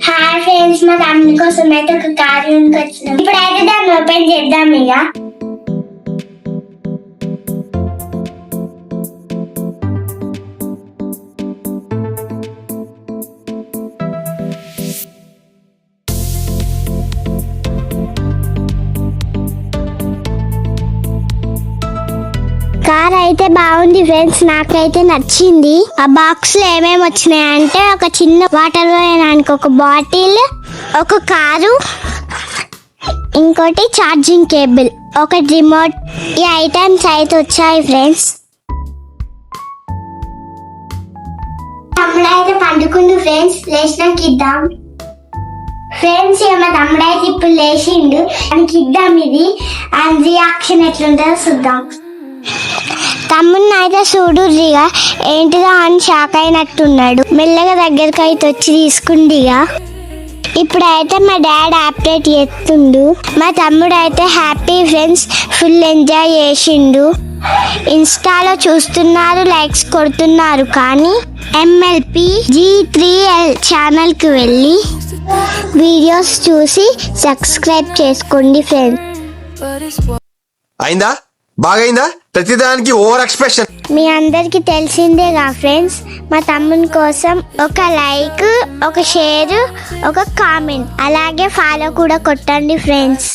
Hi friends, మా తమ్ముడి కోసం అయితే ఒక కార్ వచ్చినాం. ఇప్పుడైతే దాన్ని ఓపెన్ చేద్దాం. ఇక కార్ అయితే బాగుంది ఫ్రెండ్స్, నాకైతే నచ్చింది. ఆ బాక్స్ లో ఏమేమి వచ్చినాయంటే ఒక చిన్న వాటర్ పోయడానికి ఒక బాటిల్, ఒక కారు, ఇంకోటి ఛార్జింగ్ కేబుల్, ఒక రిమోట్. ఈ ఐటమ్స్ అయితే వచ్చాయి ఫ్రెండ్స్. తమ్ముడు అయితే పండుకుండు ఫ్రెండ్స్, లేచినాక ఇద్దాం. ఫ్రెండ్స్ మా తమ్ముడు అయితే ఇప్పుడు లేచిండు, ఆయనకి ఇద్దాం. ఇది ఆయన రియాక్షన్ ఎట్లుంటుందో చూద్దాం. తమ్ముడిని అయితే చూడుర్రిగా ఏంటిదో అని షాక్ అయినట్టున్నాడు. మెల్లగా దగ్గరికి అయితే వచ్చి తీసుకుండిగా. ఇప్పుడైతే మా డాడీ అప్డేట్ చేస్తుండు. మా తమ్ముడు అయితే హ్యాపీ ఫ్రెండ్స్, ఫుల్ ఎంజాయ్ చేసిండు. ఇన్స్టాలో చూస్తున్నారు, లైక్స్ కొడుతున్నారు. కానీ MLP G3L ఛానల్కి వెళ్ళి వీడియోస్ చూసి సబ్స్క్రైబ్ చేసుకోండి ఫ్రెండ్స్. అయిందా? బాగైందా? ప్రతిదానికి ఓవర్ ఎక్స్ప్రెషన్. మీ అందరికి తెలిసిందేగా ఫ్రెండ్స్, మా తమ్ముని కోసం ఒక లైక్, ఒక షేర్, ఒక కామెంట్, అలాగే ఫాలో కూడా కొట్టండి ఫ్రెండ్స్.